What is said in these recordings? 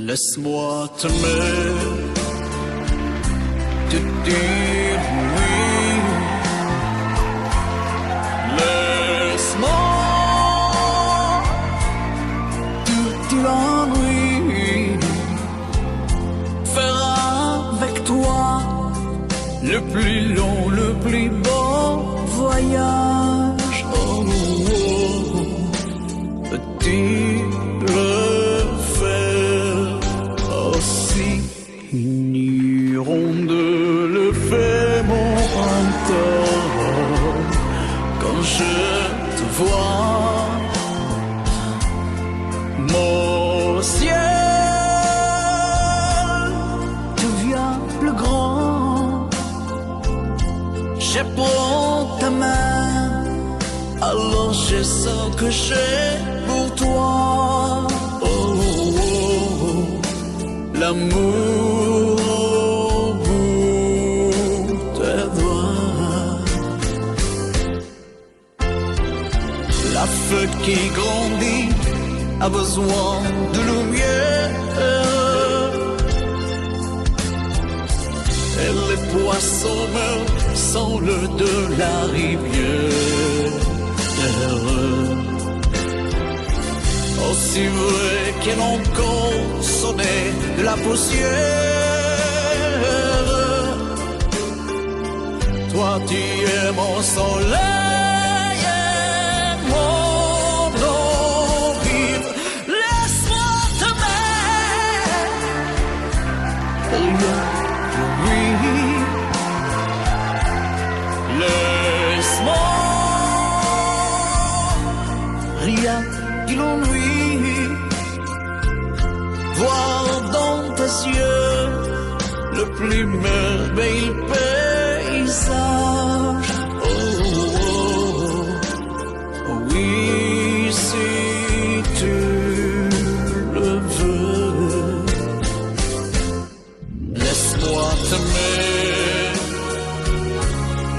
Laisse-moi t'aimer, te dire oui. Laisse-moi te dire oui. Faire avec toi le plus long, le plus beau voyage. Oh, oh, oh. Peux-tu une hirondelle fait mon printemps quand je te vois. Mon ciel devient plus grand. Je prends ta main, alors je sais que j'ai pour toi. L'amour au bout des doigts. La feuille qui grandit a besoin de lumière. Et les poissons meurent sans l'eau de la rivière. Aussi vrai qu'elle encore sonnait de la poussière. Toi tu es mon soleil et mon eau vive. Laisse-moi t'aimer. Oui, laisse-moi. Rien que l'ennui. Voir dans tes yeux le plus merveilleux paysage. Oh, oh, oh, oui, si tu le veux. Laisse-moi t'aimer,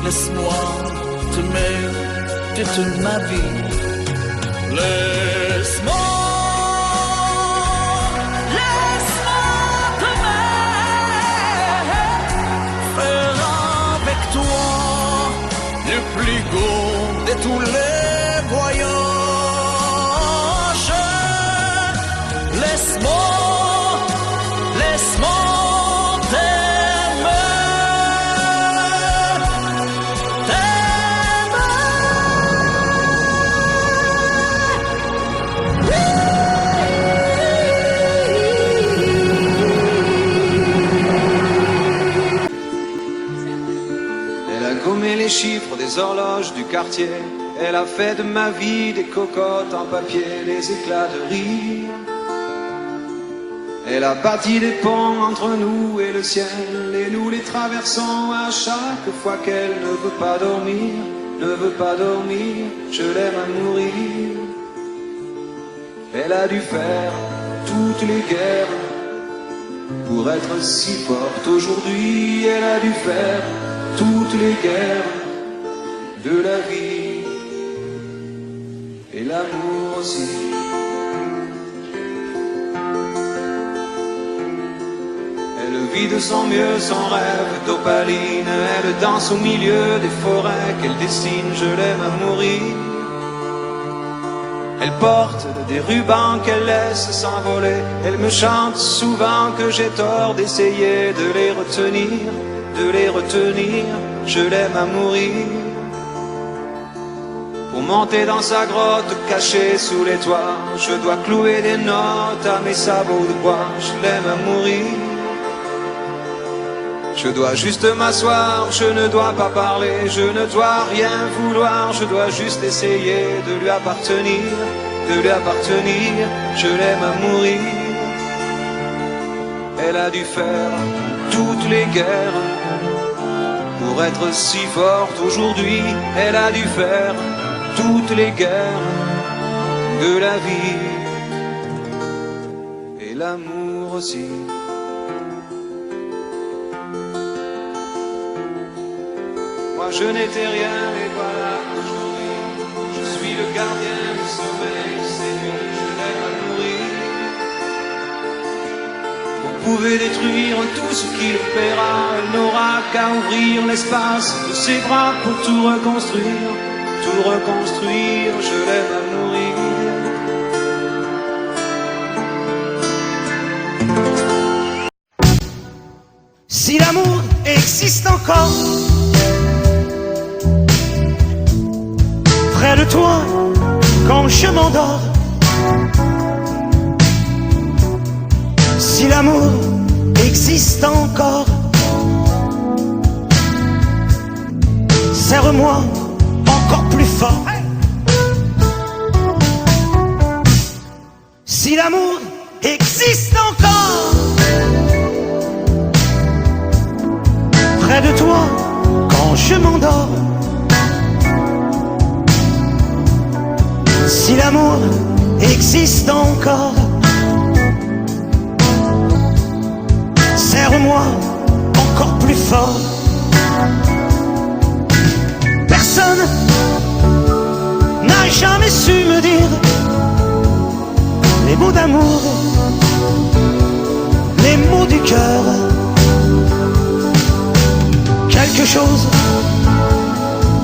laisse-moi t'aimer toute ma vie. Laisse-moi. Le plus beau de tous les voyages. Laisse-moi t'aimer, Elle a gommé les chiffres des horloges du quartier. Elle a fait de ma vie des cocottes en papier, des éclats de rire. Elle a bâti des ponts entre nous et le ciel, et nous les traversons à chaque fois qu'elle ne veut pas dormir, ne veut pas dormir. Je l'aime à mourir. Elle a dû faire toutes les guerres pour être si forte aujourd'hui. Elle a dû faire toutes les guerres de la vie et l'amour aussi. Elle vit de son mieux son rêve d'opaline. Elle danse au milieu des forêts qu'elle dessine. Je l'aime à mourir. Elle porte des rubans qu'elle laisse s'envoler. Elle me chante souvent que j'ai tort d'essayer de les retenir, de les retenir. Je l'aime à mourir. Pour monter dans sa grotte cachée sous les toits, je dois clouer des notes à mes sabots de bois. Je l'aime à mourir. Je dois juste m'asseoir, je ne dois pas parler, je ne dois rien vouloir, je dois juste essayer de lui appartenir, de lui appartenir. Je l'aime à mourir. Elle a dû faire toutes les guerres pour être si forte aujourd'hui. Elle a dû faire toutes les guerres de la vie et l'amour aussi. Moi je n'étais rien, mais voilà aujourd'hui je suis le gardien du sommeil. C'est lui, je l'aime à mourir. pouvez détruire tout ce qui le paiera. Elle n'aura qu'à ouvrir l'espace de ses bras pour tout reconstruire. Tout reconstruire, je l'aime à mourir. Si l'amour existe encore, près de toi quand je m'endors. Si l'amour existe encore, serre-moi encore plus fort. Si l'amour existe encore, près de toi quand je m'endors. Si l'amour existe encore, serre-moi encore plus fort. Personne n'a jamais su me dire les mots d'amour, les mots du cœur. Quelque chose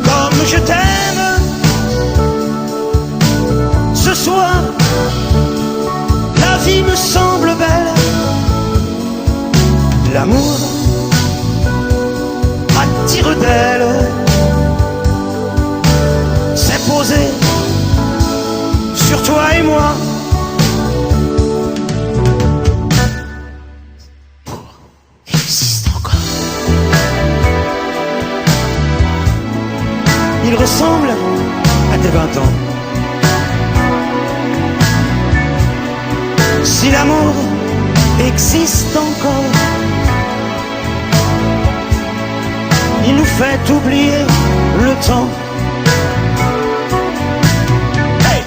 comme je t'aime. Ce soir, la vie me semble belle. L'amour attire d'elle. C'est posé sur toi et moi. Existe encore. Il ressemble à tes 20 ans. Si l'amour existe encore, il nous fait oublier le temps. Hey!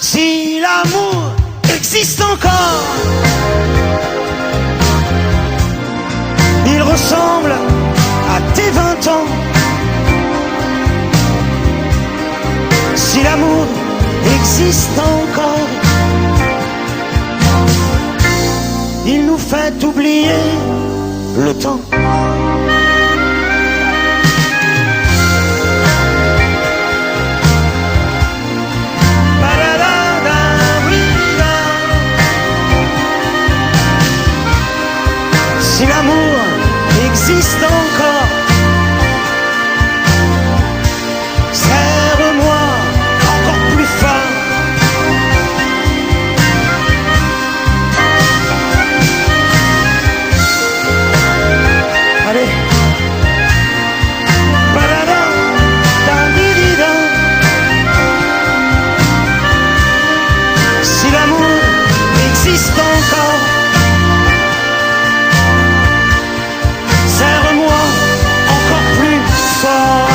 Si l'amour existe encore, il ressemble à tes 20 ans. Si l'amour existe encore, il nous fait oublier le temps. Si l'amour existe encore, serre-moi encore plus fort. Allez. Ba-da-da, da-di-di-da. Si l'amour existe encore, serre-moi encore plus fort.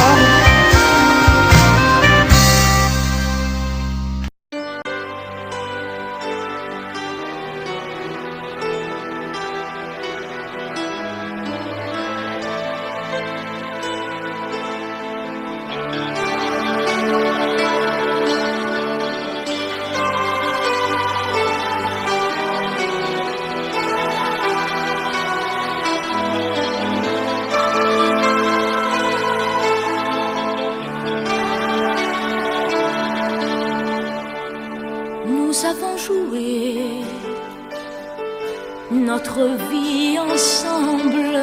Nous avons joué notre vie ensemble,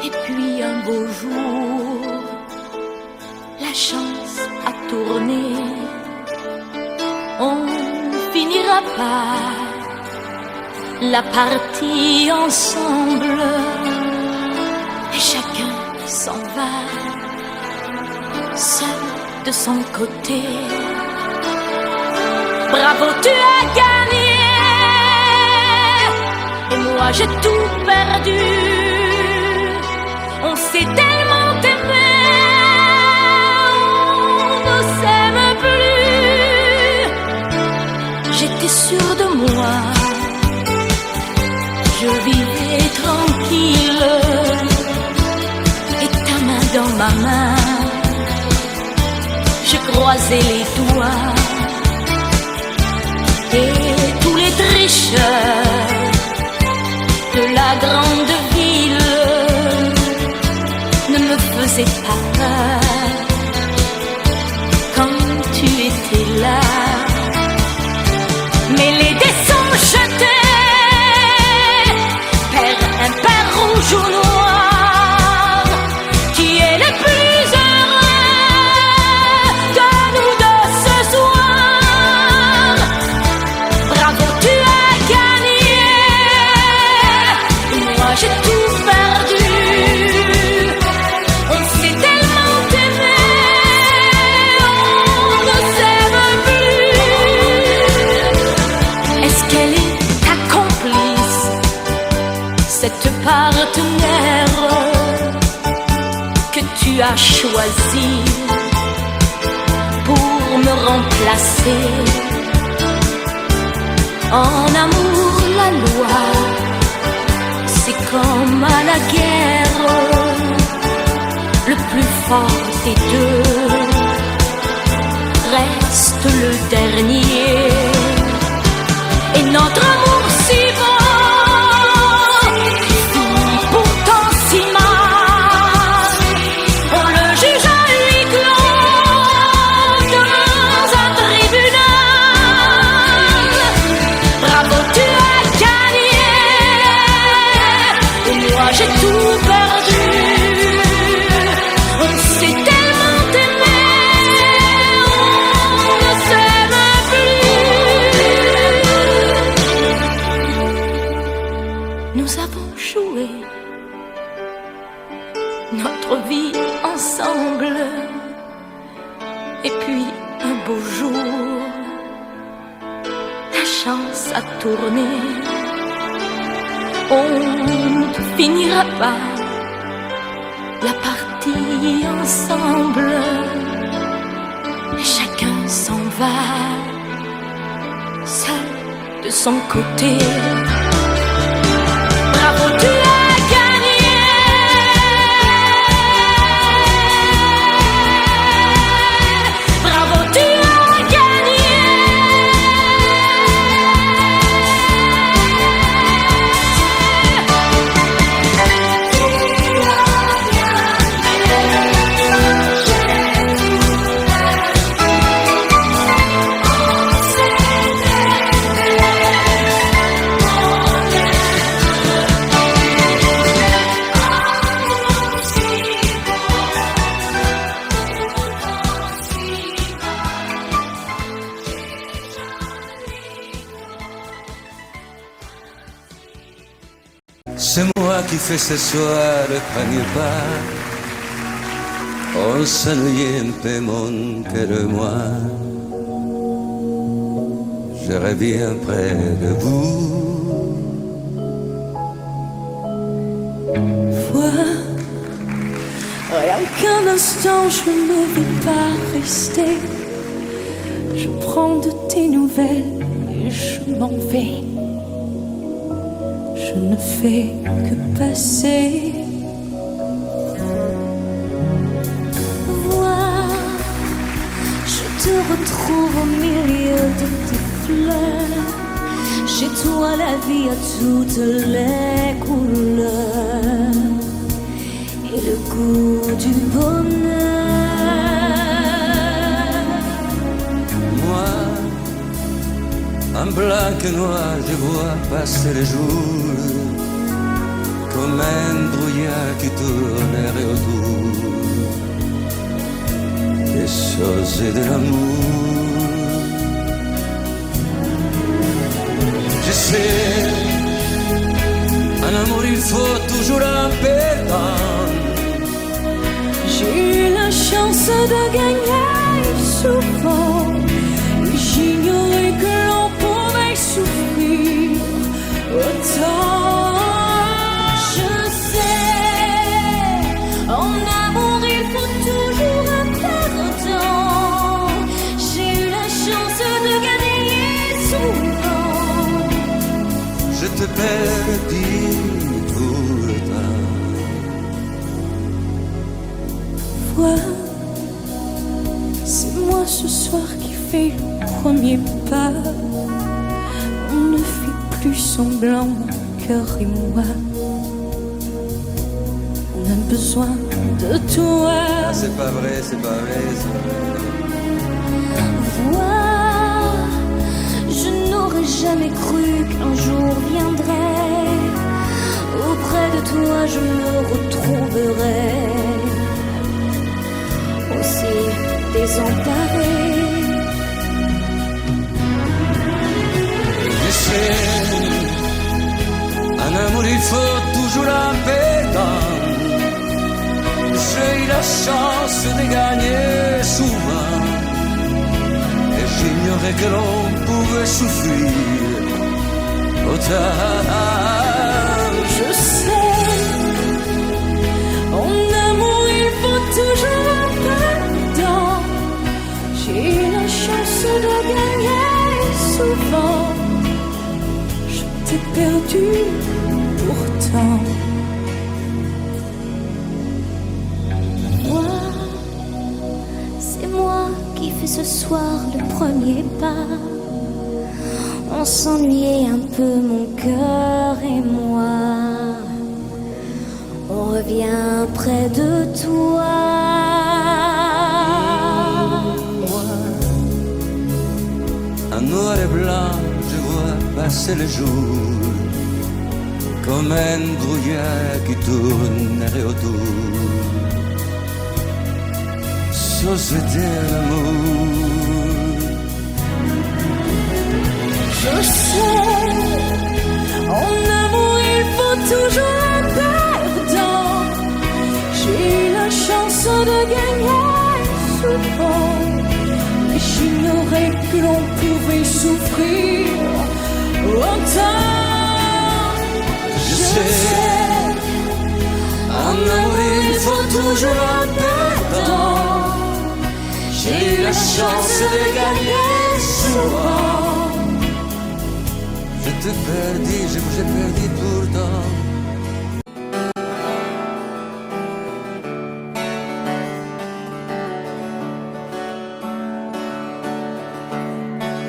et puis un beau jour, la chance a tourné. On finira par la partie ensemble, et chacun s'en va, seul de son côté. Bravo, tu as gagné, et moi j'ai tout perdu. On s'est tellement aimé croiser les doigts. Et tous les tricheurs de la grande ville ne me faisaient pas peur quand tu étais là. Mais les dés sont jetés, père impair, rouge ou noir, qui est le plus heureux de nous deux ce soir. Bravo, tu as gagné, moi j'ai tout perdu. On s'est tellement aimé, on ne s'aime plus. Est-ce qu'elle est ta complice, cette partenaire que tu as choisi pour me remplacer? En amour, la loi, c'est comme à la guerre, le plus fort des deux reste le dernier. Et notre amour si beau finit pourtant si mal. On le juge à huis clos dans un tribunal. Bravo, tu as gagné, et moi j'ai tout perdu. On s'est tellement aimé, on ne s'aime plus. Nous avons joué notre vie ensemble, et puis un beau jour, la chance a tourné. On ne finira pas la partie ensemble, et chacun s'en va, seul de son côté. Bravo, tu as gagné, bravo, tu as gagné. C'est moi qui fais ce soir le premier pas. On s'ennuie un peu mon cœur de moi. Je reviens près de vous. Vois, rien qu'un instant, je ne vais pas rester. Je prends de tes nouvelles et je m'en vais. Je ne fais que passer. Vois, je te retrouve au milieu de tes fleurs. Chez toi, la vie a toutes les couleurs et le goût du bonheur. Moi, en blanc et noir, je vois passer les jours comme un brouillard qui tournerait autour des choses de l'amour. Je sais, en amour il faut toujours un peu d'attendre. J'ai eu la chance de gagner souvent. J'ignorais que l'on pouvait souffrir autant. Je sais, en amour il faut toujours un perdant. J'ai eu la chance de gagner souvent. Je te perdis pourtant. Vois, c'est moi toi ce soir qui fais le premier pas. On ne fait plus semblant, mon cœur et moi. On a besoin de toi. Ah, c'est pas vrai, c'est pas vrai, c'est pas vrai. Vois, je n'aurais jamais cru qu'un jour viendrait. Auprès de toi je me retrouverais aussi désemparée. Tu sais, un amour il faut toujours un perdant. J'ai eu la chance de gagner souvent, et j'ignorais que l'on pouvait souffrir autant. Je sais, en amour il faut toujours un perdant. J'ai eu la chance de gagner souvent. Je t'ai perdu pourtant. C'est moi qui fais ce soir le premier pas. On s'ennuyait un peu, mon cœur et moi. On revient près de toi. En noir et blanc, je vois passer le jour, comme un brouillard qui tournerait autour. Société l'amour. Je sais, en amour il faut toujours un perdant. J'ai eu la chance de gagner souvent, mais j'ignorais que l'on pouvait souffrir autant. Je sais, en amour il faut toujours un perdant. J'ai eu la chance de gagner souvent. Je te perdis, je vous ai perdu pourtant.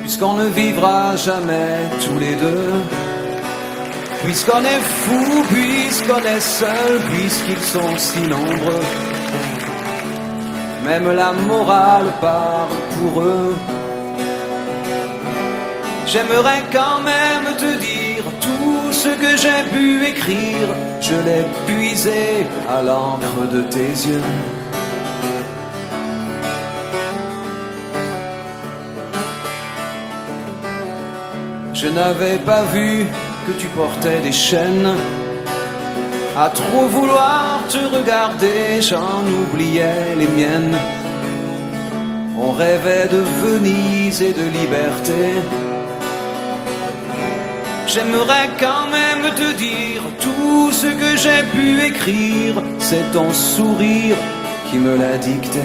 Puisqu'on ne vivra jamais tous les deux, puisqu'on est fou, puisqu'on est seul, puisqu'ils sont si nombreux, même la morale parle pour eux. J'aimerais quand même te dire tout ce que j'ai pu écrire, je l'ai puisé à l'encre de tes yeux. Je n'avais pas vu que tu portais des chaînes. À trop vouloir te regarder, j'en oubliais les miennes. On rêvait de Venise et de liberté. J'aimerais quand même te dire tout ce que j'ai pu écrire, c'est ton sourire qui me l'a dicté.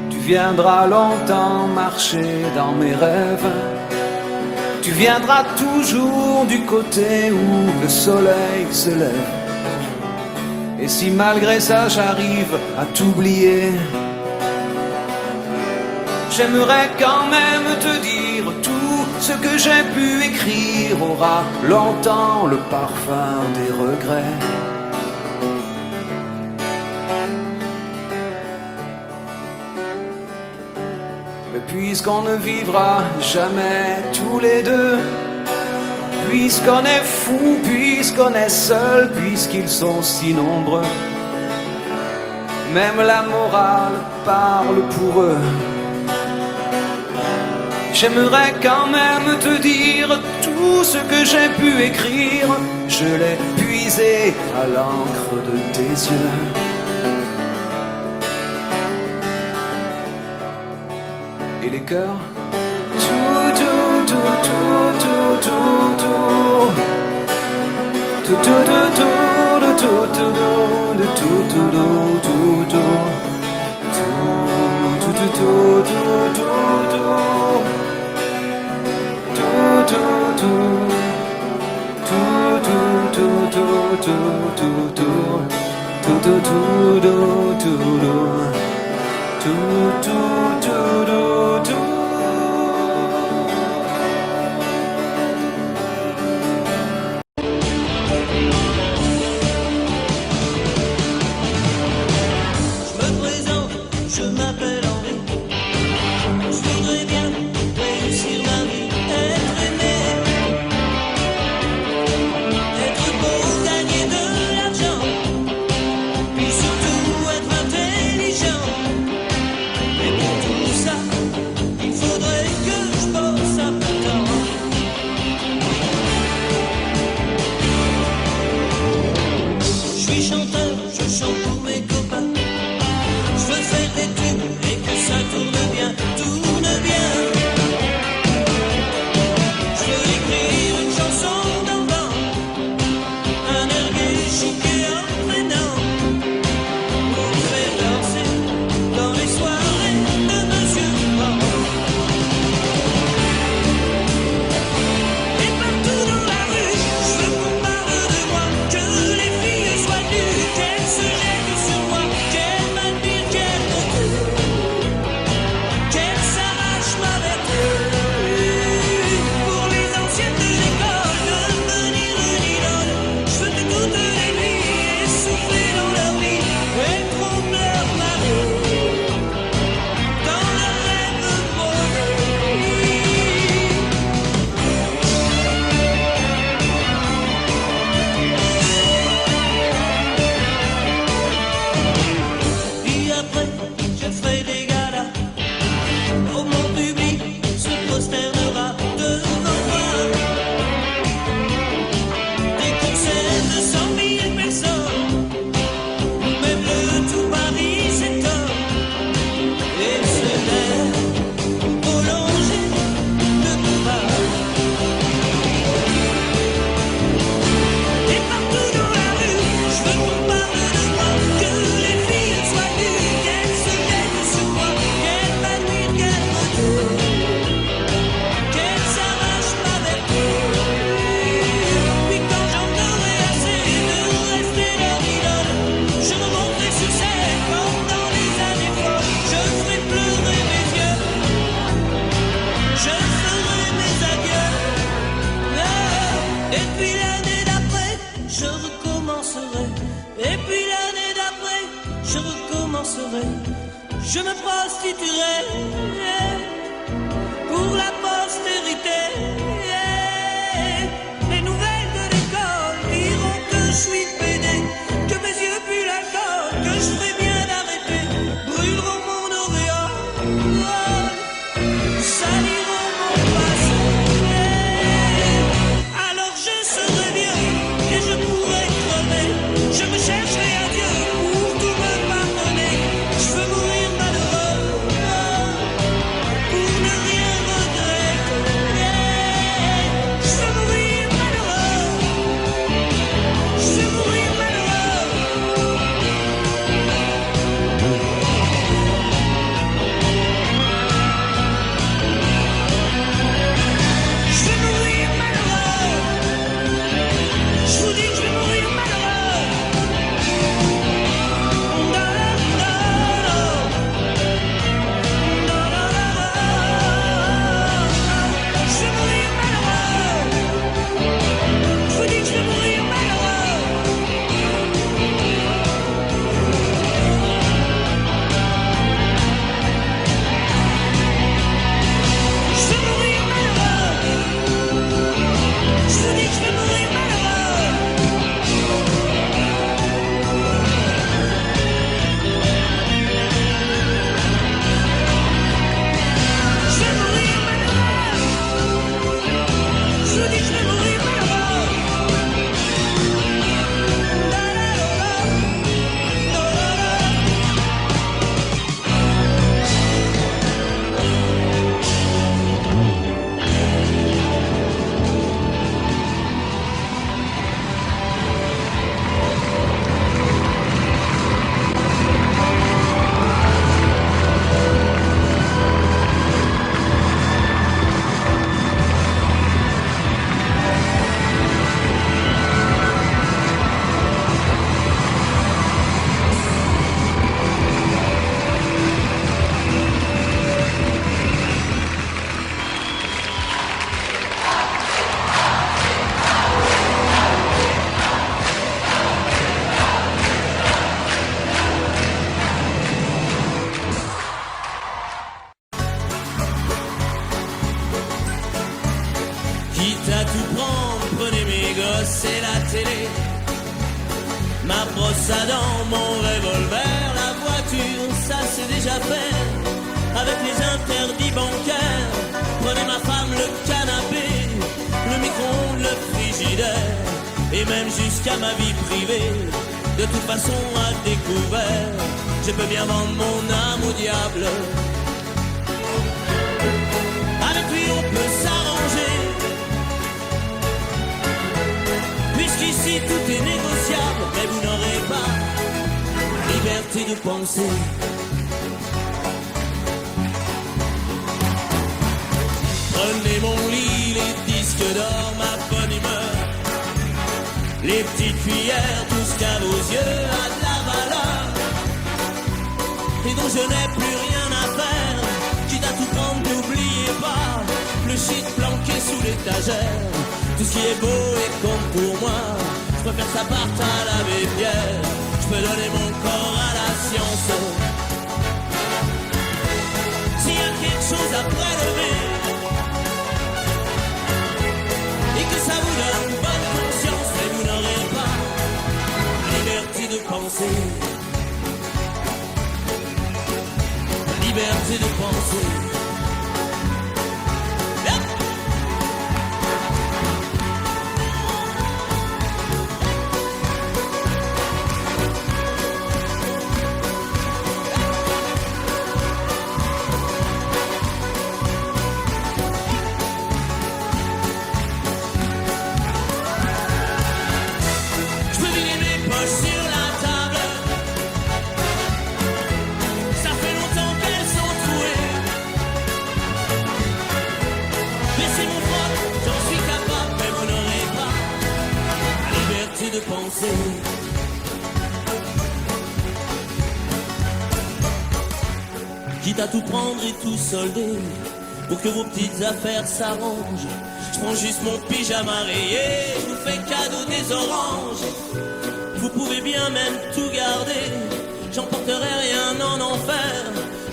Tu viendras longtemps marcher dans mes rêves. Tu viendras toujours du côté où le soleil se lève. Et si malgré ça j'arrive à t'oublier, j'aimerais quand même te dire tout ce que j'ai pu écrire aura longtemps le parfum des regrets. Mais puisqu'on ne vivra jamais tous les deux, puisqu'on est fou, puisqu'on est seul, puisqu'ils sont si nombreux, même la morale parle pour eux. J'aimerais quand même te dire tout ce que j'ai pu écrire. Je l'ai puisé à l'encre de tes yeux. Et les cœurs, tout, tout, tout, tout, tout, tout, tout, tout, tout, tout, tout, tout, Je m'appelle Henri. Je voudrais bien réussir ma vie, être aimé, être beau, gagner de l'argent, puis surtout être intelligent. Mais pour tout ça, il faudrait que je bosse à plein temps. Je suis chanteur, je chante pour mes copains. Je veux faire des tubes et que ça tourne bien, tourne bien. Je veux écrire une chanson d'enfant, un air gai, chic et entraînant, pour faire danser dans les soirées de Monsieur Pan. Et partout dans la rue, je veux qu'on parle de moi, que les filles soient nues, qu'elles se jettent sur moi, qu'elles m'admirent, qu'elles me tuent, qu'elles s'arrachent ma vertu. Pour les anciennes de l'école, devenir une idole. Je veux que toutes les filles aient soufflé dans leur vie et trompent leur mari dans leurs rêves maudits. Puis après, je ferai des galas. Oh, mon public se prosternera devant moi. Des concerts de 100 000 personnes, même le tout Paris s'étonne. Et ce verre prolongé ne peut pas. Et partout dans la rue, je veux qu'on parle de moi, que les filles soient nues, qu'elles se jettent sur moi, qu'elles m'admirent, qu'elles me tuent, qu'elles s'arrachent ma vertu. Puis quand j'en aurai assez de rester leur idole, je remonterai sur scène comme dans les années folles. Je ferai pleurer mes yeux, je ferai mes adieux. Et puis l'année d'après, je recommencerai. Et puis l'année d'après, je recommencerai. Je me prostituerai pour la postérité. Les nouvelles de l'école diront que je suis pédé, que mes yeux puent l'alcool, que je ferai bien d'arrêter, brûleront mon auréole, saliront mon passé. Alors je serai vieux et je pourrai crever. Je me chercherai un Dieu pour tout me pardonner. Je veux mourir malheureux Quitte à tout prendre, prenez mes gosses et la télé, ma brosse à dents, mon revolver, la voiture, ça c'est déjà fait. Avec les interdits bancaires, prenez ma femme, le canapé, le micro-ondes, le frigidaire, et même jusqu'à ma vie privée. De toute façon à découvert, je peux bien vendre mon âme au diable. Avec lui on peut s'arranger, puisqu'ici tout est négociable. Mais vous n'aurez pas la liberté de penser. Prenez mon lit, les disques d'or, ma bonne humeur, les petites cuillères, tout ce qu'à vos yeux a de la valeur et dont je n'ai plus rien à faire. Quitte à tout prendre, n'oubliez pas le shit planqué sous l'étagère. Tout ce qui est beau et compte pour moi, je préfère que ça parte à l'abbé Pierre. Je peux donner mon corps à la science. S'il y a quelque chose à prélever et que ça vous donne bonne conscience, mais vous n'aurez pas la liberté de penser. La liberté de penser. De penser. Quitte à tout prendre et tout solder pour que vos petites affaires s'arrangent, je prends juste mon pyjama rayé, je vous fais cadeau des oranges. Vous pouvez bien même tout garder, j'emporterai rien en enfer.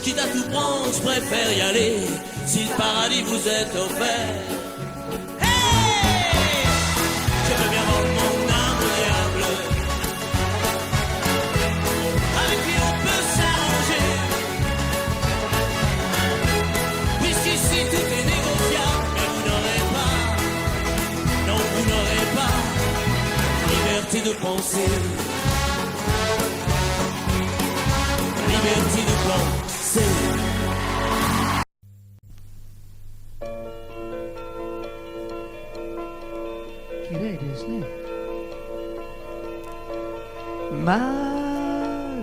Quitte à tout prendre, je préfère y aller si le paradis vous est offert. Hey, je veux bien vendre mon âme au diable. Avec lui on peut s'arranger, puisqu'ici tout est négociable. Mais vous n'aurez pas, non vous n'aurez pas liberté de penser. Liberté de penser.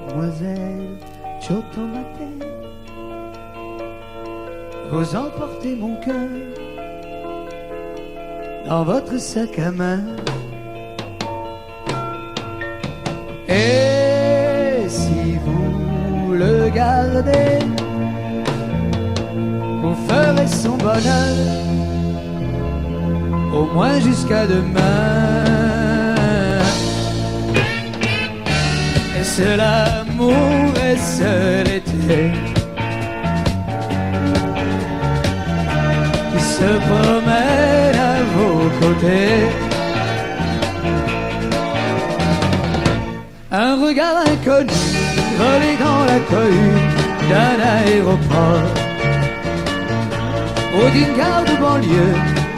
Mademoiselle Chotomate, vous emportez mon cœur dans votre sac à main. Et si vous le gardez, vous ferez son bonheur, au moins jusqu'à demain. Est-ce l'amour, est-ce l'été qui se promène à vos côtés? Un regard inconnu volé dans la cohue d'un aéroport ou d'une gare de banlieue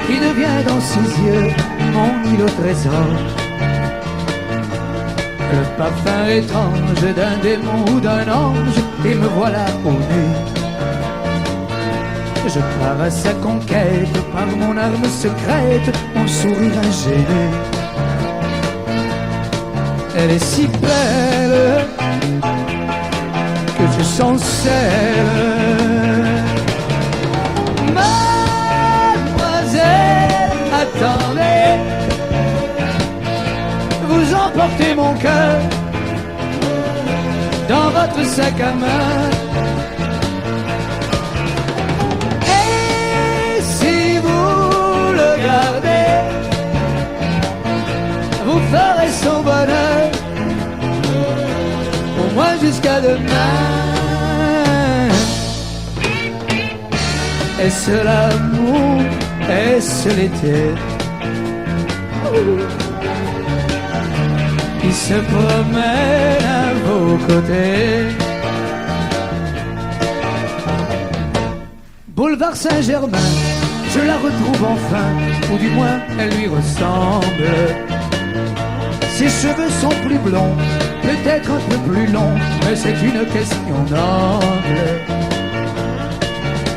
qui devient dans ses yeux mon île au trésor. Le parfum étrange d'un démon ou d'un ange, et me voilà au nu. Je pars à sa conquête par mon arme secrète, mon sourire ingénu. Elle est si belle que je sens celle. Mademoiselle, attendez, vous emportez mon cœur dans votre sac à main. Et si vous le gardez, vous ferez son bonheur, au moins jusqu'à demain. Est-ce l'amour, Est-ce l'été qui se promène à vos côtés? Boulevard Saint-Germain, je la retrouve enfin, ou du moins elle lui ressemble. Ses cheveux sont plus blonds, peut-être un peu plus longs, mais c'est une question d'angle.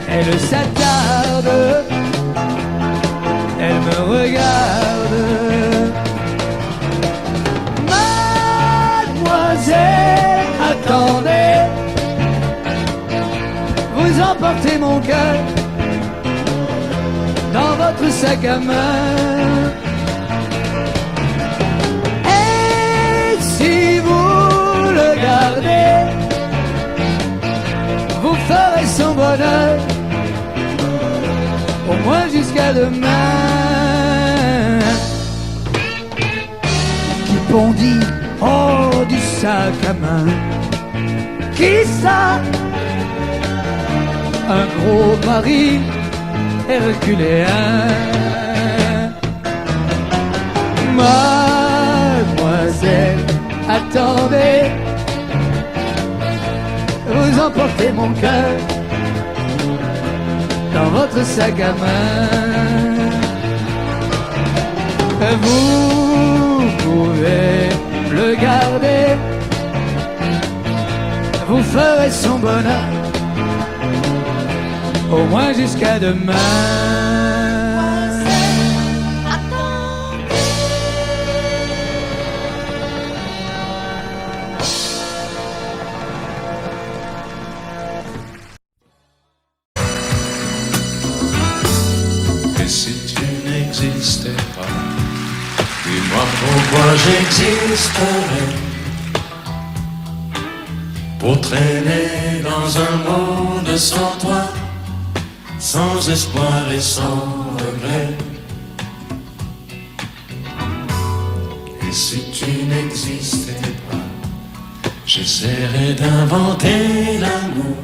Elle s'attarde, elle me regarde. Mademoiselle, attendez, vous emportez mon cœur dans votre sac à main. Et si vous le gardez, vous ferez son bonheur, au moins jusqu'à demain. Qui bondit hors du sac à main? Qui ça? Un gros mari herculéen. Mademoiselle, attendez, vous emportez mon cœur dans votre sac à main. Vous pouvez le garder, vous ferez son bonheur, au moins jusqu'à demain. Et si tu n'existais pas, dis-moi pourquoi j'existerais. Pour traîner dans un monde sans toi, sans espoir et sans regret. Et si tu n'existais pas, j'essaierais d'inventer l'amour,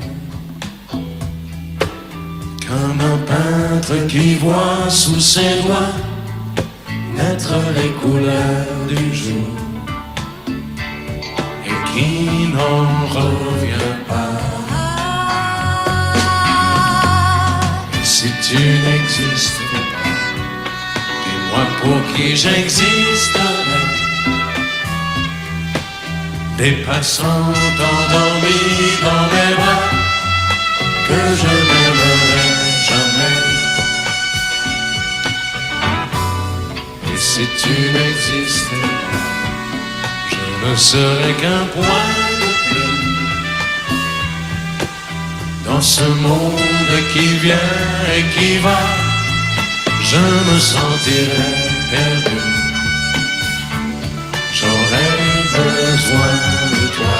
comme un peintre qui voit sous ses doigts naître les couleurs du jour et qui n'en revient pas. Si tu n'existais pas, dis-moi pour qui j'existerais. Des passants endormis dans mes bras que je n'aimerais jamais. Et si tu n'existais pas, je ne serais qu'un point de plus dans ce monde qui vient et qui va. Je me sentirais perdu, j'aurais besoin de toi.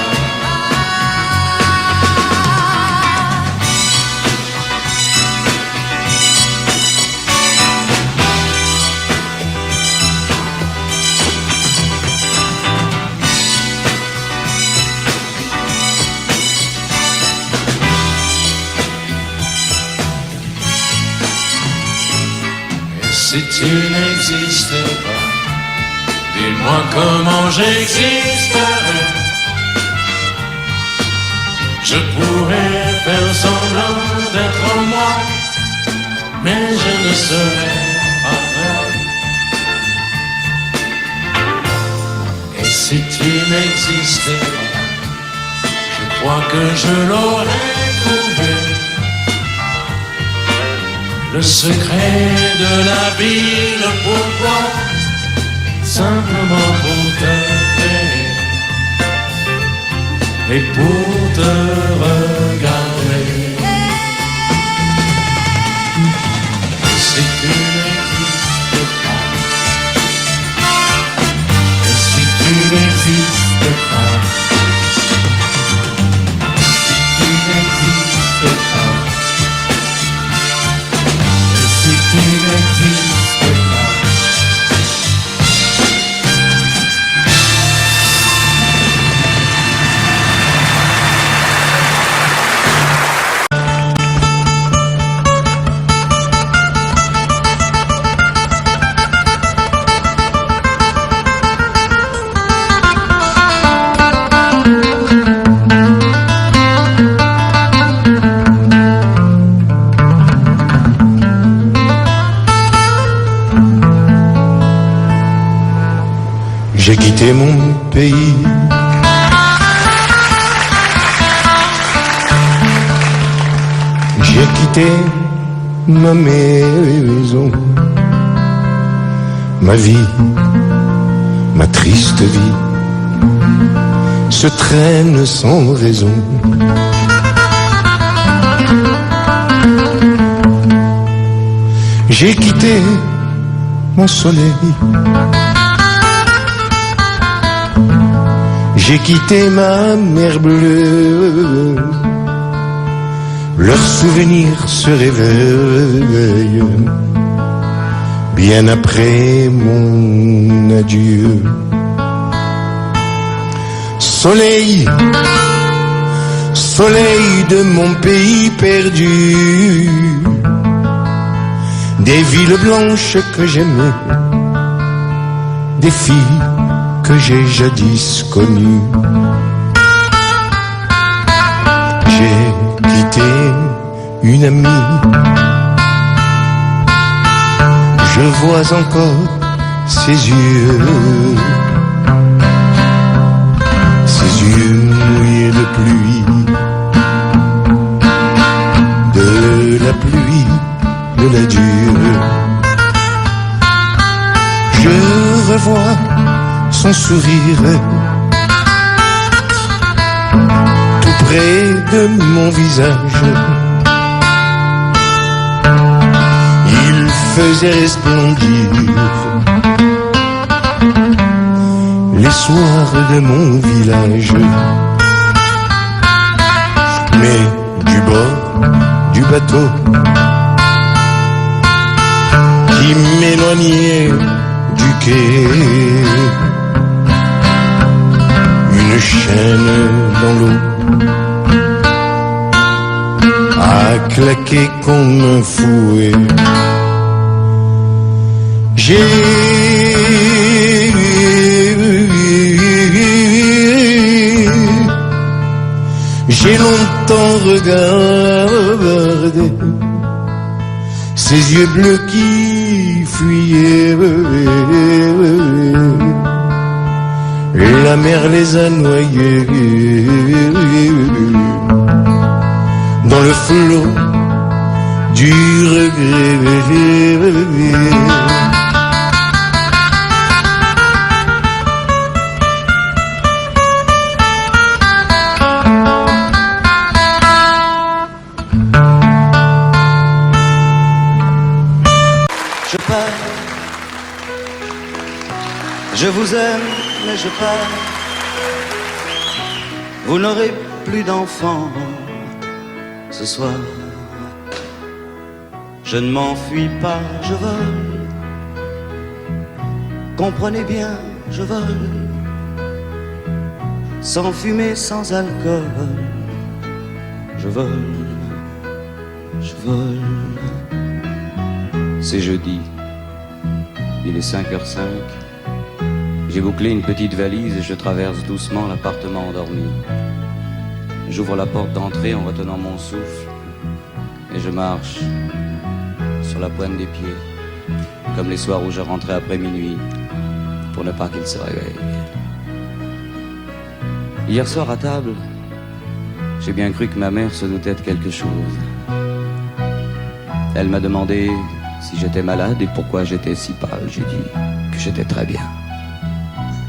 Si tu n'existais pas, dis-moi comment j'existerais. Je pourrais faire semblant d'être moi, mais je ne serais pas vrai. Et si tu n'existais pas, je crois que je l'aurais trouvé. Le secret de la vie, le pourquoi, simplement pour t'aimer et pour te regarder. Et si tu n'existes pas, et si tu n'existes pas, si tu n'existes pas, si tu n'existes pas. J'ai quitté mon pays. J'ai quitté ma maison, ma vie, ma triste vie se traîne sans raison. J'ai quitté mon soleil, j'ai quitté ma mer bleue. Leurs souvenirs se réveillent bien après mon adieu. Soleil, soleil de mon pays perdu, des villes blanches que j'aimais, des filles que j'ai jadis connues. J'ai quitté une amie, je vois encore ses yeux mouillés de pluie, de la pluie, de l'adieu. Je revois son sourire tout près de mon visage. Il faisait resplendir les soirs de mon village. Mais du bord du bateau qui m'éloignait du quai, une chaîne dans l'eau a claqué comme un fouet. J'ai longtemps regardé ces yeux bleus qui fuyaient. La mer les a noyés dans le flot du regret. Je vous aime, mais je pars. Vous n'aurez plus d'enfants ce soir. Je ne m'enfuis pas, je vole. Comprenez bien, je vole. Sans fumée, sans alcool. Je vole, je vole. C'est jeudi. Il est 5h05. J'ai bouclé une petite valise et je traverse doucement l'appartement endormi. J'ouvre la porte d'entrée en retenant mon souffle et je marche sur la pointe des pieds, comme les soirs où je rentrais après minuit pour ne pas qu'il se réveille. Hier soir à table, j'ai bien cru que ma mère se doutait de quelque chose. Elle m'a demandé si j'étais malade et pourquoi j'étais si pâle. J'ai dit que j'étais très bien.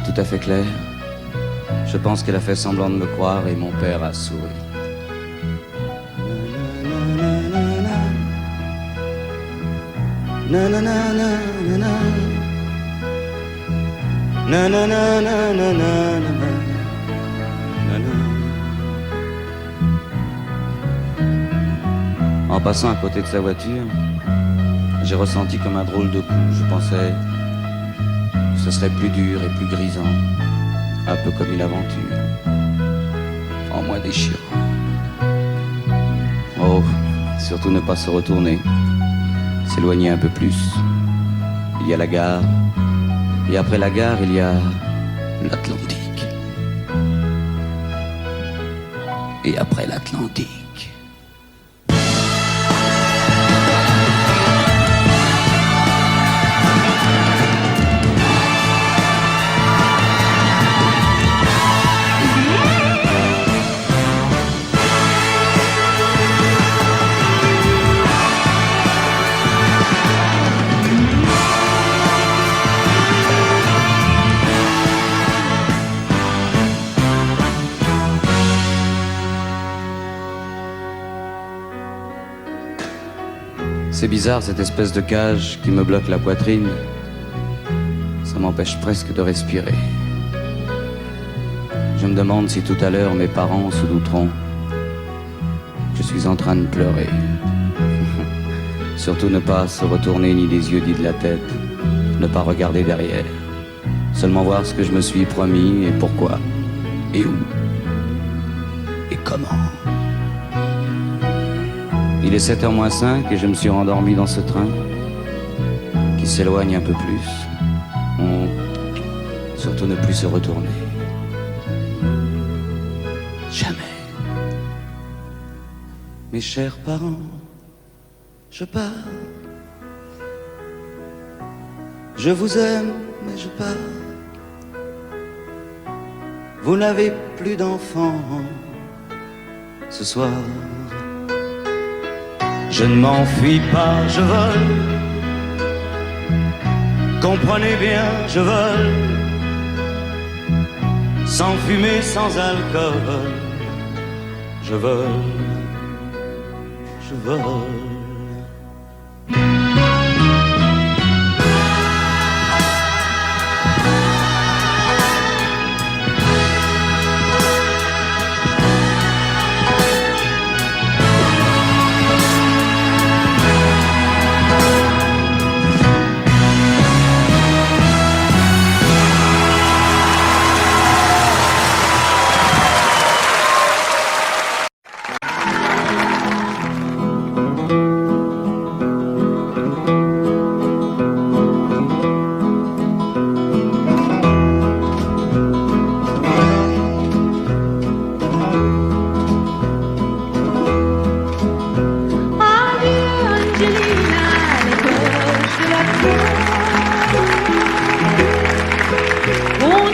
Tout à fait clair. Je pense qu'elle a fait semblant de me croire et mon père a souri. En passant à côté de sa voiture, j'ai ressenti comme un drôle de coup. Je pensais que ce serait plus dur et plus grisant, un peu comme une aventure, en moins déchirant. Oh, surtout ne pas se retourner, s'éloigner un peu plus. Il y a la gare, et après la gare, il y a l'Atlantique. Et après l'Atlantique, C'est bizarre cette espèce de cage qui me bloque la poitrine. Ça m'empêche presque de respirer. Je me demande si tout à l'heure mes parents se douteront que je suis en train de pleurer. Surtout ne pas se retourner ni des yeux ni de la tête, ne pas regarder derrière. Seulement voir ce que je me suis promis et pourquoi, et où, et comment. Il est 7h moins 5 et je me suis rendormi dans ce train qui s'éloigne un peu plus. Surtout ne plus se retourner. Jamais. Mes chers parents, je pars. Je vous aime, mais je pars. Vous n'avez plus d'enfants ce soir. Je ne m'enfuis pas, je vole. Comprenez bien, je vole. Sans fumée, sans alcool. Je vole. Je vole.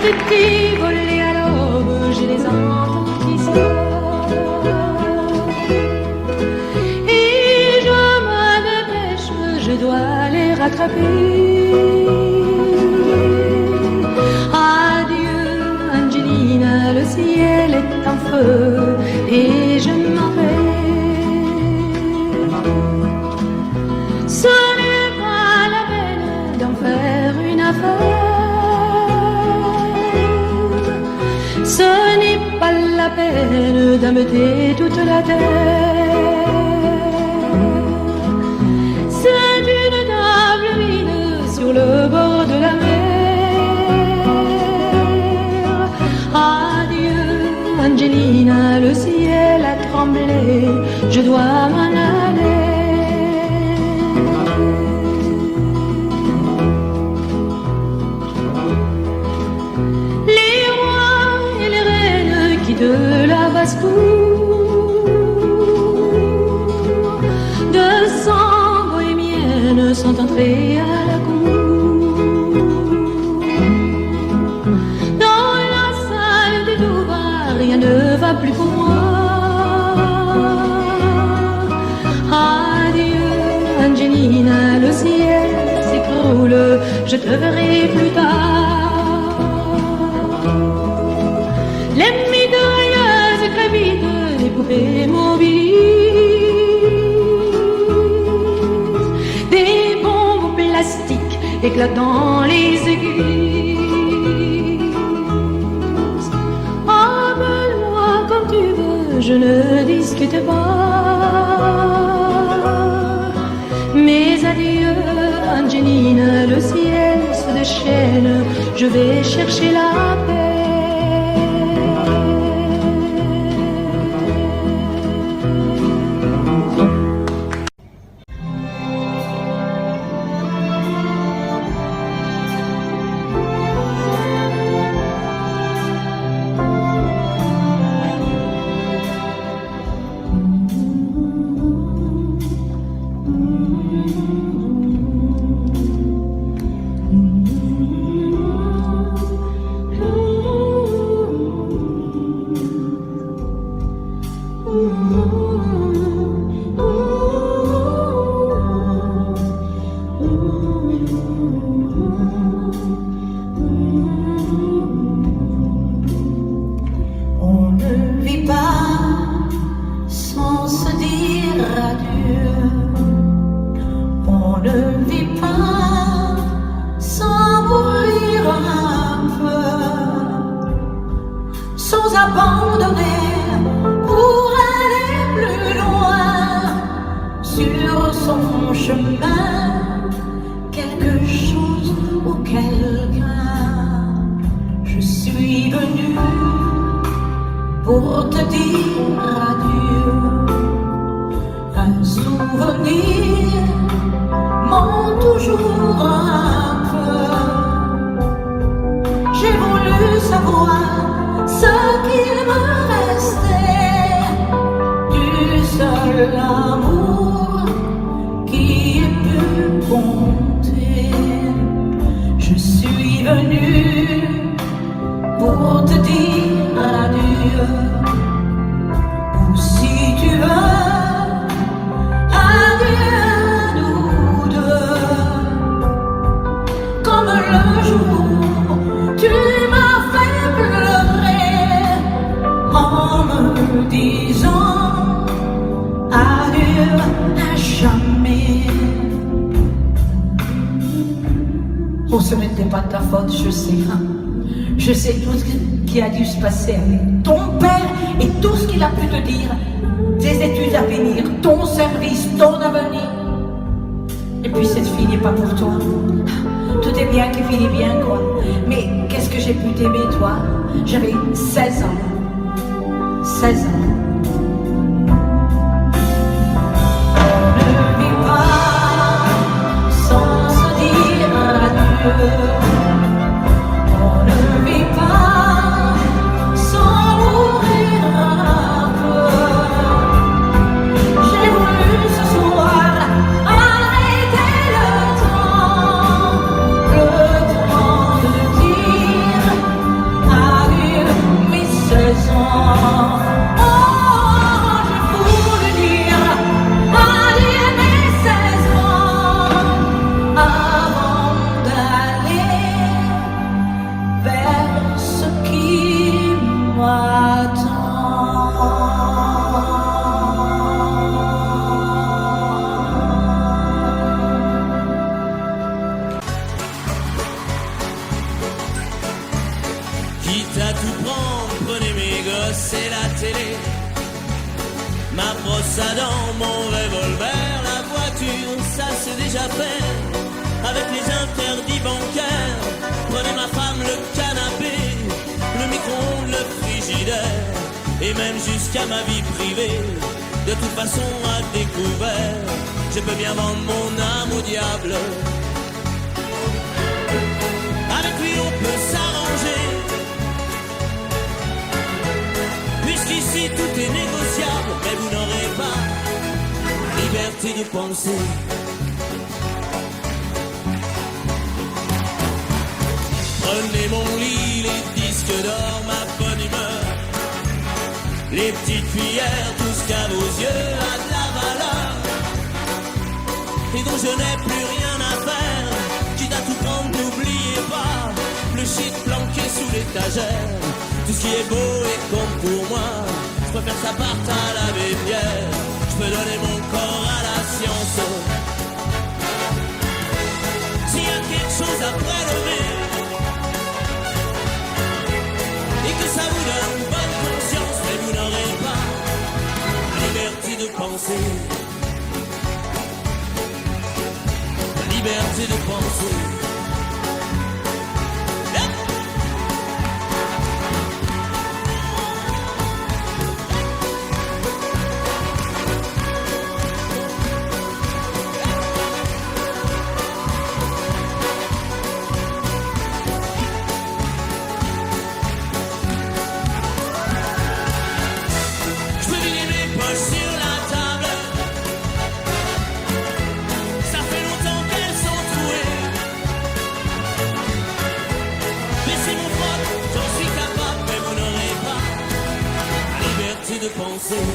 Été volés à l'aube, je les entends qui sortent. Et je me dépêche, je dois les rattraper. Adieu, Angelina, le ciel est en feu et je m'en vais. Ce n'est pas la peine d'en faire une affaire. Ce n'est pas la peine d'ameuter toute la terre. C'est une table vide sur le bord de la mer. Adieu, Angelina, le ciel a tremblé, je dois m'en aller. De la basse-cour, de sang bohémienne sont entrés à la cour. Dans la salle des Touvards, rien ne va plus pour moi. Adieu, Angelina, le ciel s'écroule, je te verrai plus tard. Les mitrailleuses crépitent, les poupées mobilisent, des bombes plastiques éclatent dans les aiguilles. Appelle-moi comme tu veux, je ne discute pas. Mais adieu, Angelina, le ciel se déchaîne, je vais chercher la paix. ne vit pas sans mourir un peu, sans abandonner pour aller plus loin sur son chemin, quelque chose ou quelqu'un. Je suis venue pour te dire adieu. Un souvenir ment toujours un peu. J'ai voulu savoir ce qu'il me restait du seul amour qui ait pu compter. Je suis venue pour te dire adieu. Ou si tu veux, adieu à nous deux. Comme le jour, tu m'as fait pleurer en me disant adieu à jamais. Oh, ce n'était pas ta faute, je sais. Je sais tout ce qui a dû se passer avec ton père et tout ce qu'il a pu te dire, tes études à venir, ton service, ton avenir. Et puis cette fille n'est pas pour toi. Tout est bien qui finit bien, quoi. Mais qu'est-ce que j'ai pu t'aimer, toi? J'avais 16 ans. 16 ans. On ne vit pas sans se dire adieu. On ne vit pas sans mourir un peu. J'ai voulu ce soir arrêter le temps de dire adieu mes 16 ans. Oh, je voulais dire adieu mes 16 ans avant d'aller vers ce qui m'attend. Quitte à tout prendre, prenez mes gosses et la télé, ma brosse à dents, mon revolver, la voiture, ça c'est déjà fait. Avec les interdits bancaires, prenez ma femme, le canapé, le micro-ondes, le frigidaire, et même jusqu'à ma vie privée. De toute façon à découvert, je peux bien vendre mon âme au diable. Avec lui on peut s'arranger, puisqu'ici tout est négociable, mais vous n'aurez pas la liberté de penser. Prenez mon lit, les disques d'or, ma bonne humeur, les petites cuillères, tout ce qu'à vos yeux a de la valeur, et dont je n'ai plus rien à faire. Quitte à tout prendre, n'oubliez pas le shit planqué sous l'étagère. Tout ce qui est beau et comme pour moi, je préfère que ça parte à la bébière. Je peux donner mon corps à la science. S'il y a quelque chose à prélever et que ça vous donne bonne conscience, mais vous n'aurez pas la liberté de penser. La liberté de penser. De penser.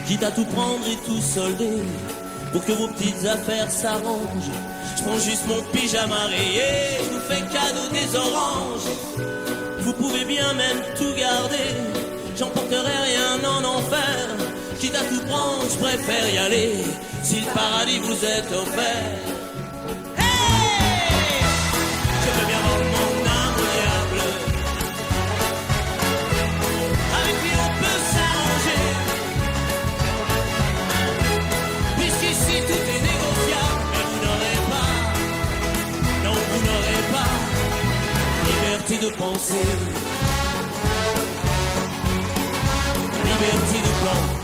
Quitte à tout prendre et tout solder pour que vos petites affaires s'arrangent, je prends juste mon pyjama rayé, je vous fais cadeau des oranges. Vous pouvez bien même tout garder, j'emporterai rien en enfer. quitte à tout prendre, je préfère y aller. Si le paradis vous est offert, hey, je veux bien vendre mon âme au diable. Avec lui on peut s'arranger, puisqu'ici tout est négociable. Mais vous n'aurez pas, non vous n'aurez pas liberté de penser, liberté de penser.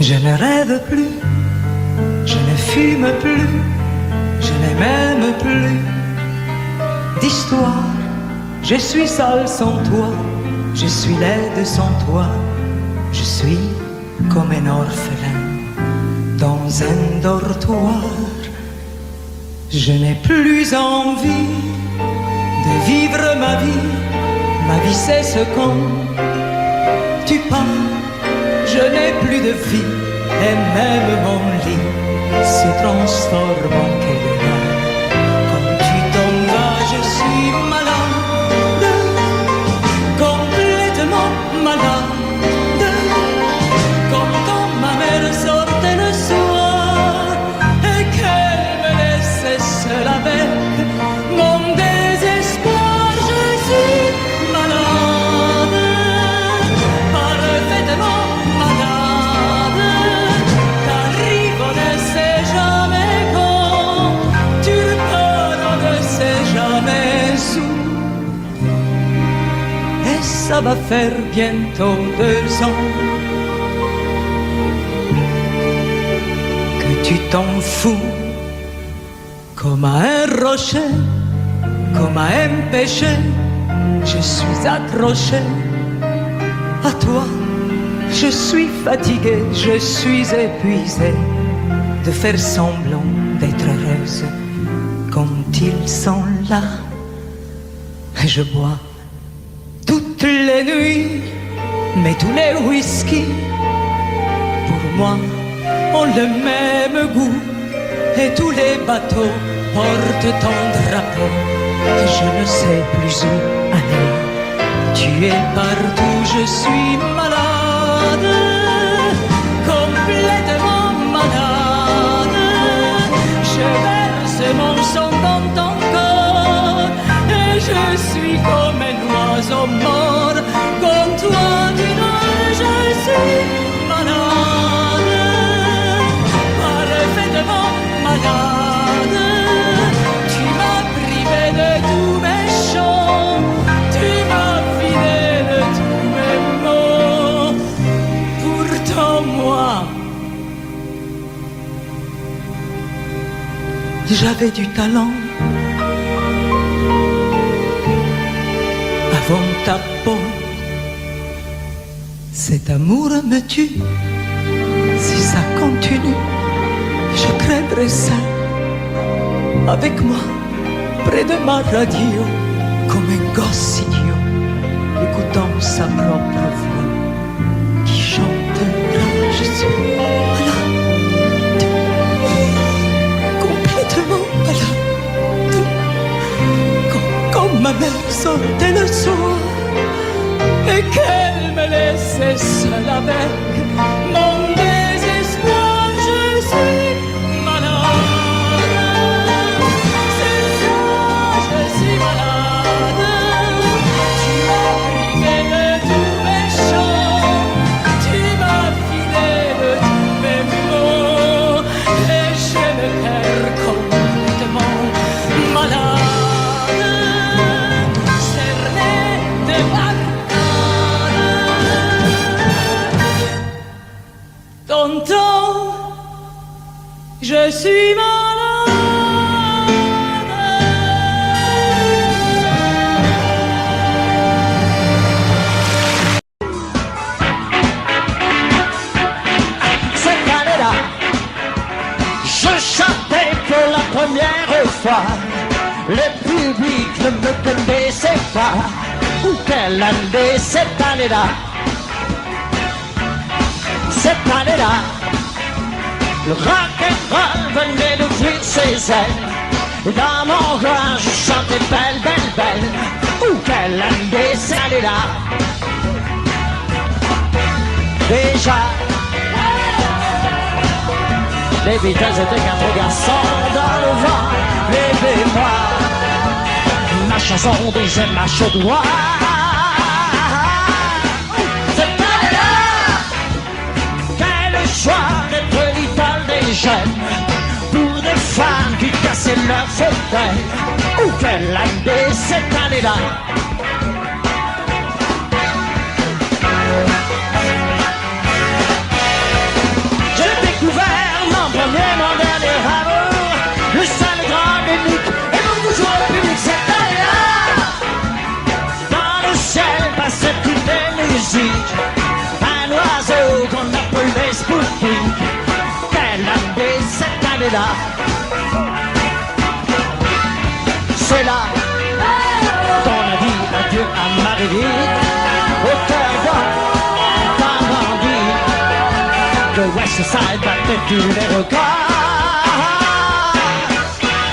Je ne rêve plus, je ne fume plus, je n'ai même plus d'histoire. Je suis seul sans toi, je suis laide sans toi, je suis comme un orphelin dans un dortoir. Je n'ai plus envie de vivre ma vie cesse quand tu pars. Je n'ai plus de vie et même mon lit se transforme en quai de gare. Quand tu t'en vas, je suis malade, complètement malade. Comme quand ma mère sortait le soir et qu'elle me laissait seule avec mon désespoir. Je suis malade, parfaitement malade. T'arrives, on ne sait jamais quand, tu repars, on ne sait jamais où. Et ça va faire bientôt 2 ans que tu t'en fous, comme à un rocher, comme à un péché. Je suis accroché à toi. Je suis fatigué, je suis épuisé de faire semblant d'être heureuse quand ils sont là. Et je bois toutes les nuits, mais tous les whisky pour moi ont le même goût. Et tous les bateaux portent ton drapeau et je ne sais plus où aller. Tu es partout, je suis malade, complètement malade. Je verse mon sang dans ton corps et je suis comme un oiseau mort. Comme toi tu nages, je suis malade, parfaitement malade. Tu m'as privé de tous mes chants, tu m'as vidé de tous mes mots. Pourtant moi, j'avais du talent. Avant ta peau, cet amour me tue. Si ça continue, je craindrais ça. Avec moi, près de ma radio, comme un gosse idiot, écoutant sa propre voix, qui chantera, je suis malade, complètement malade. Quand ma mère sortait le soir et qu'elle me laissait seule avec mon désespoir, je suis malade. C'est ça, je suis malade. Tu m'as privé de tous mes chants, tu m'as filé de tous mes mots, et je me perds complètement malade, cerné de barricades. Tonton, je suis malade. Cette année-là, je chantais pour la première fois. Le public ne me connaissait pas. Quelle année cette année-là? Cette année-là, le rock'n'roll venait d'ouvrir ses des ailes. Et dans mon cœur, je chantais belle, belle, belle. Où quelle année, c'est là. Déjà, les Beatles étaient quatre garçons dans le vent. Levez-moi, ma chanson disait ma chaude voix. Cette année-là, quel choix d'être l'idole des jeunes pour des femmes qui cassaient leur fauteuil. Ou quelle année cette année-là. J'ai découvert mon premier, mon dernier amour, le seul grand unique et mon toujours public cette année-là. Dans le ciel passait une musique, un oiseau qu'on appelait Spoutnik. Quelle année cette année-là. C'est là qu'on a dit adieu à Marie-Lise, au cœur d'un bandit. Le West Side battait tous les records.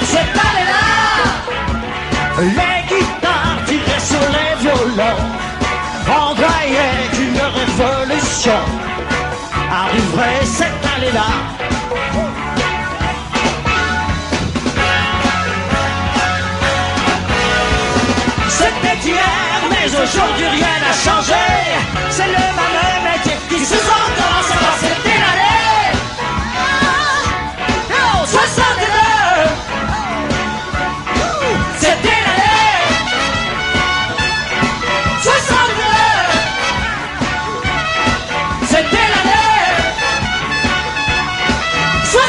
Cette année-là, les guitares tiraient sur les violons. On croyait qu'une révolution arriverait cette année-là. C'était hier, mais aujourd'hui rien n'a changé. C'est le même métier qui se sent commence à passer l'année. Oh, 62. C'était l'année 62. C'était l'année 62.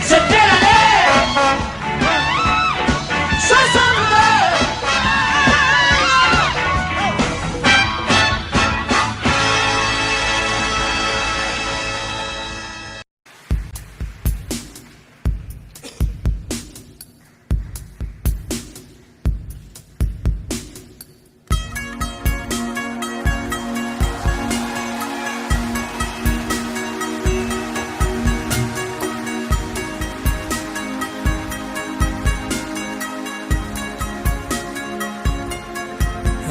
C'était l'année 62.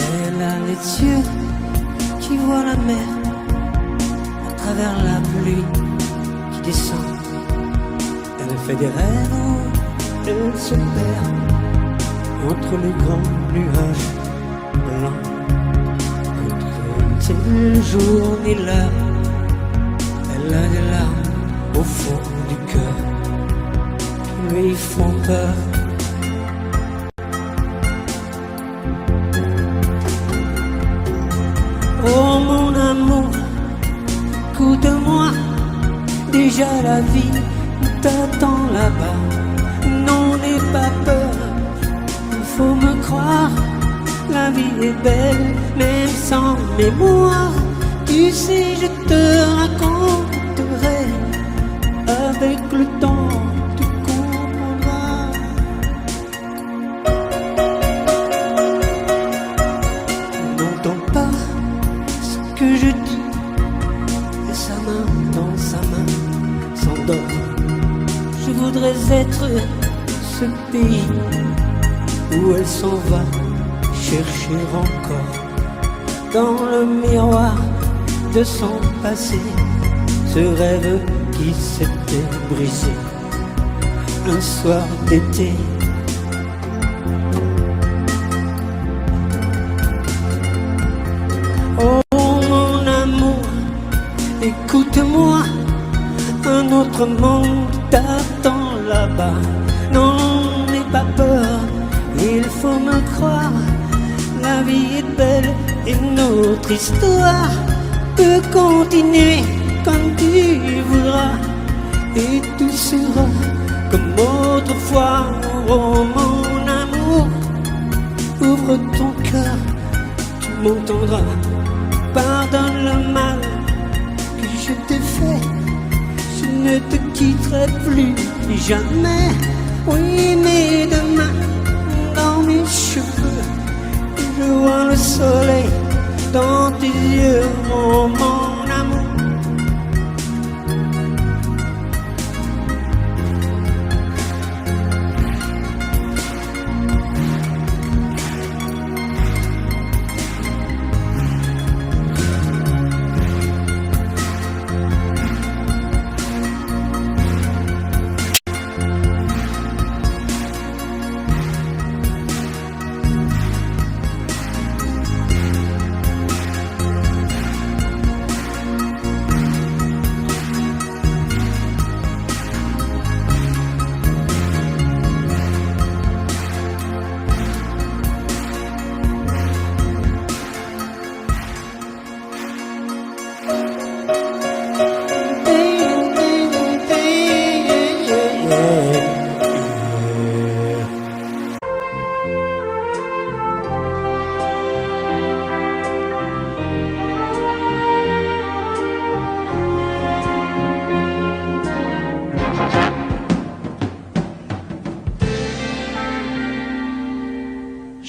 Elle a les yeux qui voient la mer à travers la pluie qui descend. Elle fait des rêves où elle se perd entre les grands nuages blancs. Entre le jour ni l'heure, elle a des larmes au fond du cœur qui lui font peur. Oh mon amour, écoute-moi, déjà la vie t'attend là-bas. Non, n'aie pas peur, il faut me croire, la vie est belle, même sans mémoire. Tu sais, je te raconterai, avec le temps tu comprendras. Tu n'entends pas ce que je dis, et sa main dans sa main s'endort. Je voudrais être ce pays où elle s'en va chercher encore dans le miroir de son passé ce rêve qui s'était brisé un soir d'été. Oh mon amour, écoute-moi, un autre monde t'attend là-bas. Non, n'aie pas peur, il faut me croire, la vie est belle et notre histoire peut continuer comme tu voudras, et tout sera comme autrefois. Oh mon amour, ouvre ton cœur, tu m'entendras. Pardonne le mal que je t'ai fait, je ne te quitterai plus jamais. Oui, mais demain, dans mes cheveux, je vois le soleil dans tes yeux. Oh mon amour,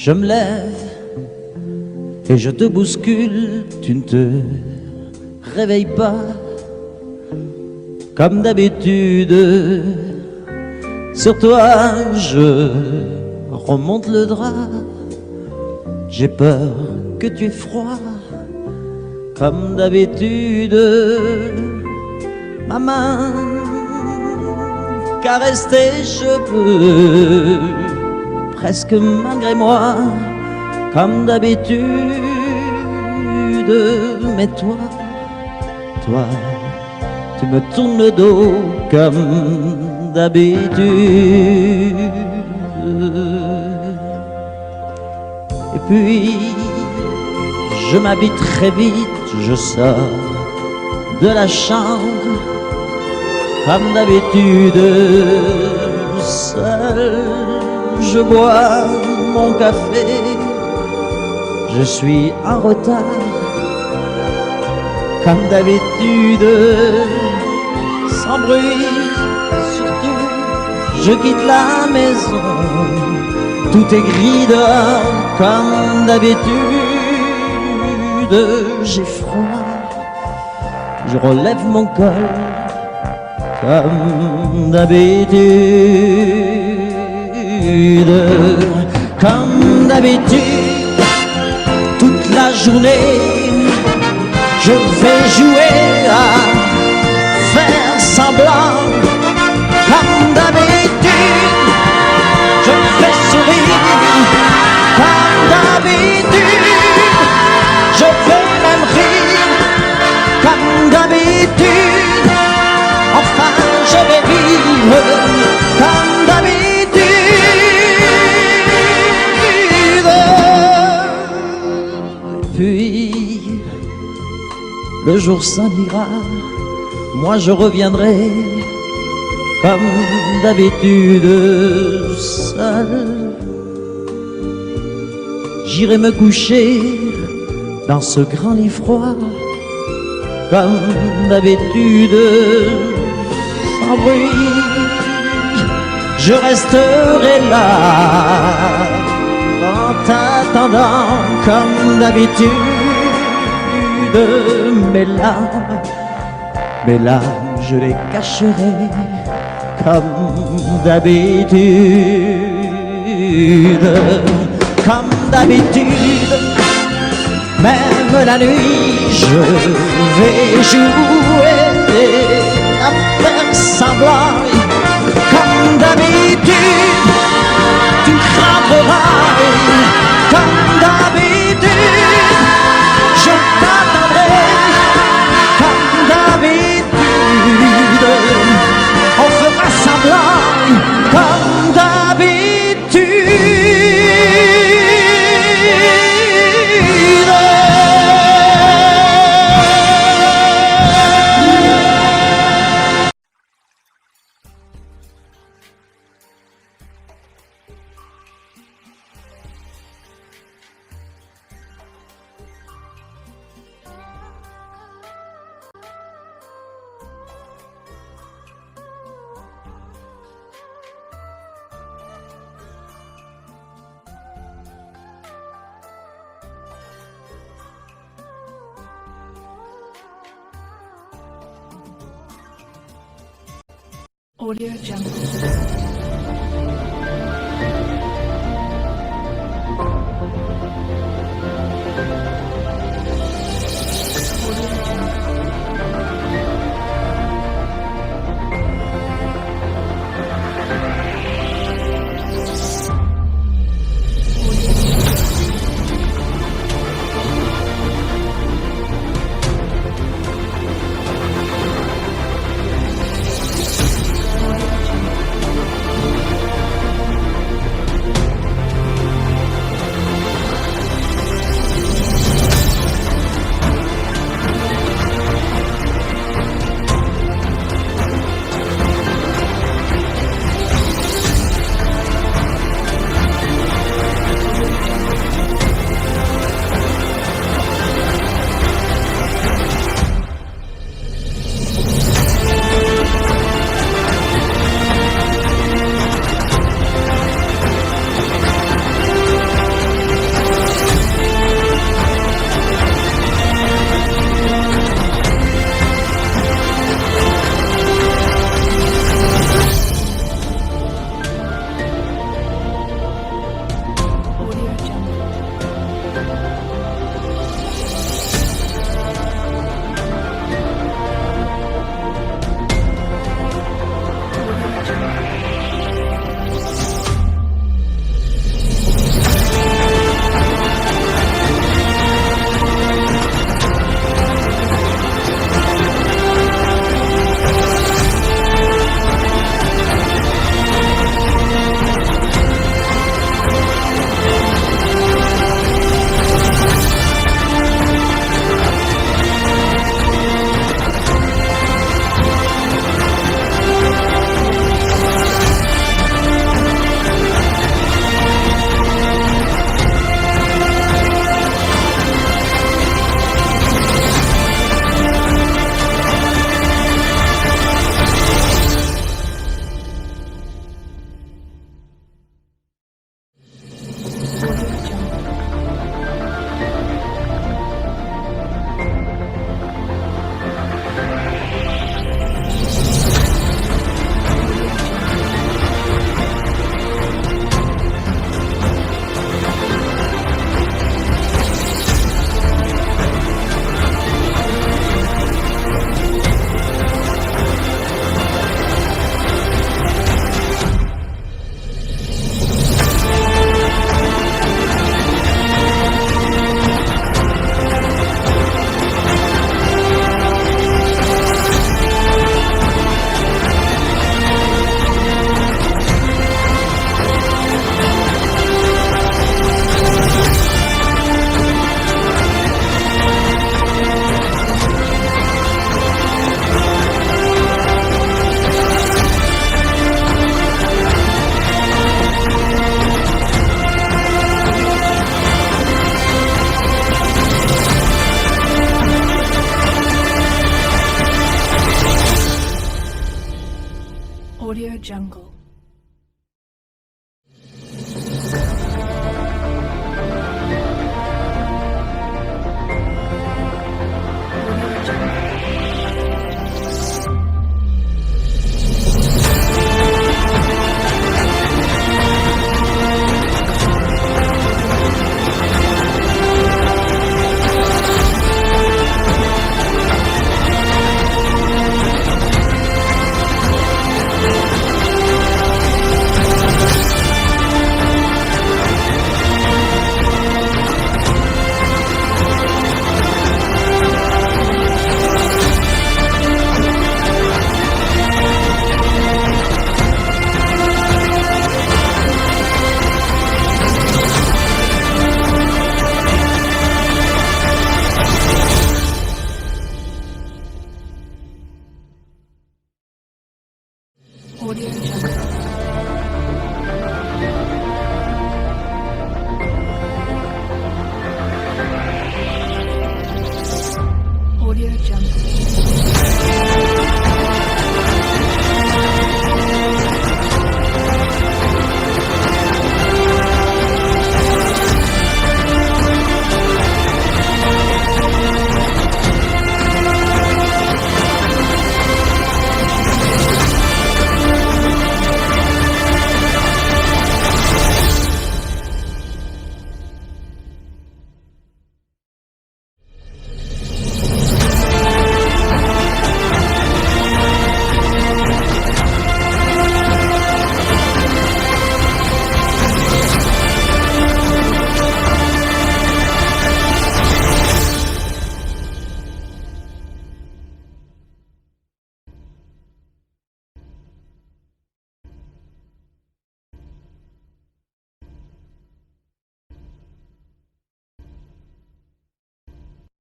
Je me lève et je te bouscule, tu ne te réveilles pas comme d'habitude. Sur toi je remonte le drap, j'ai peur que tu aies froid comme d'habitude. Ma main caresse tes cheveux, presque malgré moi, comme d'habitude. Mais toi, tu me tournes le dos comme d'habitude. Et puis, je m'habille très vite, je sors de la chambre comme d'habitude. Seul, je bois mon café, je suis en retard comme d'habitude. Sans bruit, surtout, je quitte la maison, tout est gris dehors comme d'habitude. J'ai froid, je relève mon col comme d'habitude. Comme d'habitude, toute la journée, je vais jouer à faire semblant. Comme d'habitude, je fais sourire. Comme d'habitude, je vais même rire. Comme d'habitude, enfin je vais vivre comme d'habitude. Puis le jour s'en ira, moi je reviendrai comme d'habitude seul. J'irai me coucher dans ce grand lit froid comme d'habitude, sans bruit. Je resterai là en t'attendant comme d'habitude. Mes larmes, je les cacherai comme d'habitude. Comme d'habitude, même la nuit, je vais jouer à faire semblant. Comme d'habitude, tu craqueras. Comme d'habitude, je t'attendrai. Comme d'habitude, on fera semblant. Comme d'habitude. Audio Jungle. Audio Jungle. Audio Jungle.